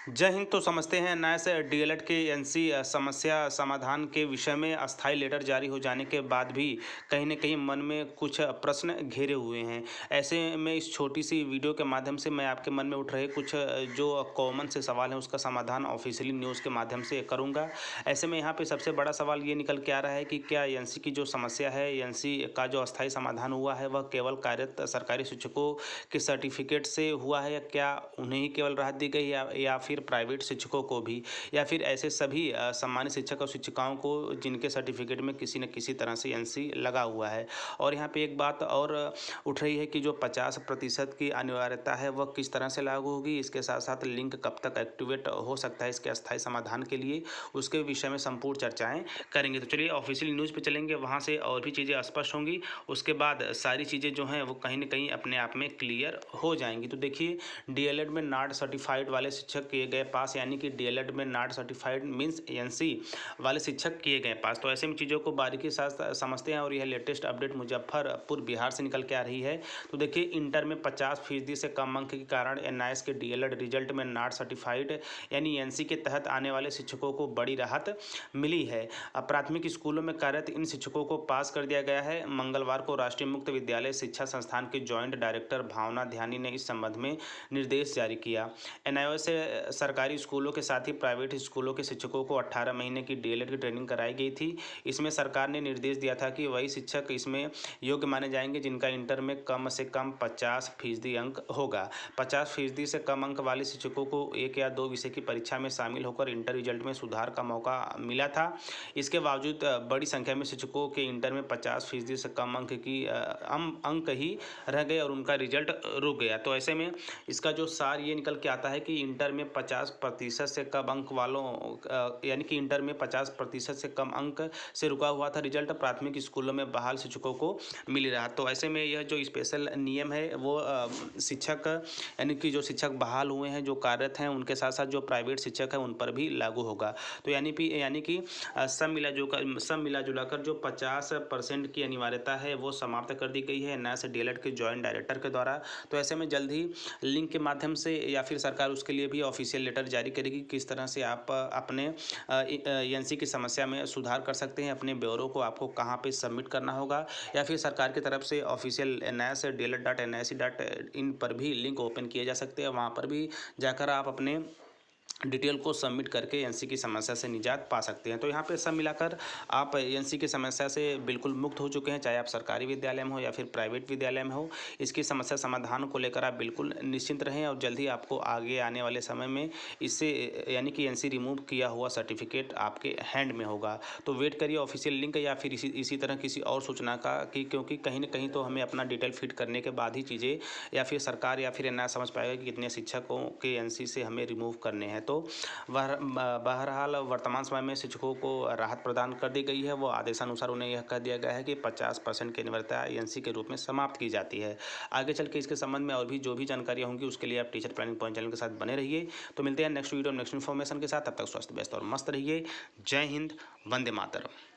जय हिंद। तो समझते हैं एनआईएस डीएलएड के एनसी समस्या समाधान के विषय में अस्थायी लेटर जारी हो जाने के बाद भी कहीं न कहीं मन में कुछ प्रश्न घेरे हुए हैं। ऐसे में इस छोटी सी वीडियो के माध्यम से मैं आपके मन में उठ रहे कुछ जो कॉमन से सवाल हैं उसका समाधान ऑफिशियली न्यूज़ के माध्यम से करूँगा। ऐसे में यहाँ पे सबसे बड़ा सवाल ये निकल के आ रहा है कि क्या एनसी की जो समस्या है, एनसी का जो अस्थायी समाधान हुआ है वह केवल कार्यरत सरकारी शिक्षकों के सर्टिफिकेट से हुआ है, या क्या उन्हें ही केवल राहत दी गई, या फिर प्राइवेट शिक्षकों को भी, या फिर ऐसे सभी सम्मानित शिक्षक और शिक्षिकाओं को जिनके सर्टिफिकेट में किसी न किसी तरह से एनसी लगा हुआ है। और यहाँ पे एक बात और उठ रही है कि जो 50% की अनिवार्यता है वह किस तरह से लागू होगी, इसके साथ साथ लिंक कब तक एक्टिवेट हो सकता है इसके अस्थायी समाधान के लिए, उसके विषय में संपूर्ण चर्चाएं करेंगे। तो चलिए ऑफिशियल न्यूज़ पे चलेंगे, वहाँ से और भी चीज़ें स्पष्ट होंगी। उसके बाद सारी चीज़ें जो हैं वो कहीं न कहीं अपने आप में क्लियर हो जाएंगी। तो देखिए, डीएलएड में नाट सर्टिफाइड वाले शिक्षक किए गए पास, यानी कि डीएलएड में नाट सर्टिफाइड मींस एनसी वाले शिक्षक किए गए पास। तो ऐसे में चीज़ों को बारीकी के साथ समझते हैं। और यह लेटेस्ट अपडेट मुजफ्फरपुर बिहार से निकल के आ रही है। तो देखिए, इंटर में 50% से कम अंक के कारण एनआईएस के डीएलएड रिजल्ट में नाट सर्टिफाइड यानी एनसी के तहत आने वाले शिक्षकों को बड़ी राहत मिली है। अब प्राथमिक स्कूलों में कार्यरत इन शिक्षकों को पास कर दिया गया है। मंगलवार को राष्ट्रीय मुक्त विद्यालय शिक्षा संस्थान के ज्वाइंट डायरेक्टर भावना ध्यानी ने इस संबंध में निर्देश जारी किया। एनआईएस से सरकारी स्कूलों के साथ ही प्राइवेट स्कूलों के शिक्षकों को 18 महीने की डीएलएड की ट्रेनिंग कराई गई थी। इसमें सरकार ने निर्देश दिया था कि वही शिक्षक इसमें योग्य माने जाएंगे जिनका इंटर में कम से कम 50% अंक होगा। 50% से कम अंक वाले शिक्षकों को 1 या 2 विषय की परीक्षा में शामिल होकर इंटर रिजल्ट में सुधार का मौका मिला था। इसके बावजूद बड़ी संख्या में शिक्षकों के इंटर में 50% से कम अंक ही रह गए और उनका रिजल्ट रुक गया। तो ऐसे में इसका जो सार ये निकल के आता है कि इंटर में 50% से कम अंक वालों यानी कि इंटर में 50% से कम अंक से रुका हुआ था रिजल्ट, प्राथमिक स्कूलों में बहाल शिक्षकों को मिल रहा। तो ऐसे में यह जो स्पेशल नियम है वो शिक्षक यानी कि जो शिक्षक बहाल हुए हैं, जो कार्यरत हैं, उनके साथ साथ जो प्राइवेट शिक्षक हैं उन पर भी लागू होगा। तो यानी कि सब मिला जुलाकर जो 50% की अनिवार्यता है वो समाप्त कर दी गई है एनआईएस डीएलएड के जॉइंट डायरेक्टर के द्वारा। तो ऐसे में जल्द ही लिंक के माध्यम से या फिर सरकार उसके लिए भी ऑफिशियल लेटर जारी करेगी किस तरह से आप अपने एनसी की समस्या में सुधार कर सकते हैं। अपने ब्यौरों को आपको कहाँ पे सबमिट करना होगा, या फिर सरकार की तरफ से ऑफिशियल एनआईएस DLED.nic.in पर भी लिंक ओपन किए जा सकते हैं। वहाँ पर भी जाकर आप अपने डिटेल को सबमिट करके एनसी की समस्या से निजात पा सकते हैं। तो यहाँ पे सब मिलाकर आप एनसी की समस्या से बिल्कुल मुक्त हो चुके हैं, चाहे आप सरकारी विद्यालय में हो या फिर प्राइवेट विद्यालय में हो। इसकी समस्या समाधान को लेकर आप बिल्कुल निश्चिंत रहें और जल्द ही आपको आगे आने वाले समय में इससे यानी कि एनसी रिमूव किया हुआ सर्टिफिकेट आपके हैंड में होगा। तो वेट करिए ऑफिशियल लिंक या फिर इसी तरह किसी और सूचना का, कि क्योंकि कहीं ना कहीं तो हमें अपना डिटेल फिट करने के बाद ही चीज़ें या फिर सरकार या फिर एनआईएस समझ पाएगा कि कितने शिक्षकों के एनसी से हमें रिमूव करने हैं। तो बहरहाल वर्तमान समय में शिक्षकों को राहत प्रदान कर दी गई है। वो आदेशानुसार उन्हें यह कह दिया गया है कि 50% की अनिवार्यता एनसी के रूप में समाप्त की जाती है। आगे चल के इसके संबंध में और भी जो भी जानकारियाँ होंगी उसके लिए आप टीचर प्लानिंग पॉइंट चैनल के साथ बने रहिए। तो मिलते हैं नेक्स्ट वीडियो नेक्स्ट इन्फॉर्मेशन के साथ। तब तक स्वस्थ व्यस्त और मस्त रहिए। जय हिंद, वंदे मातरम।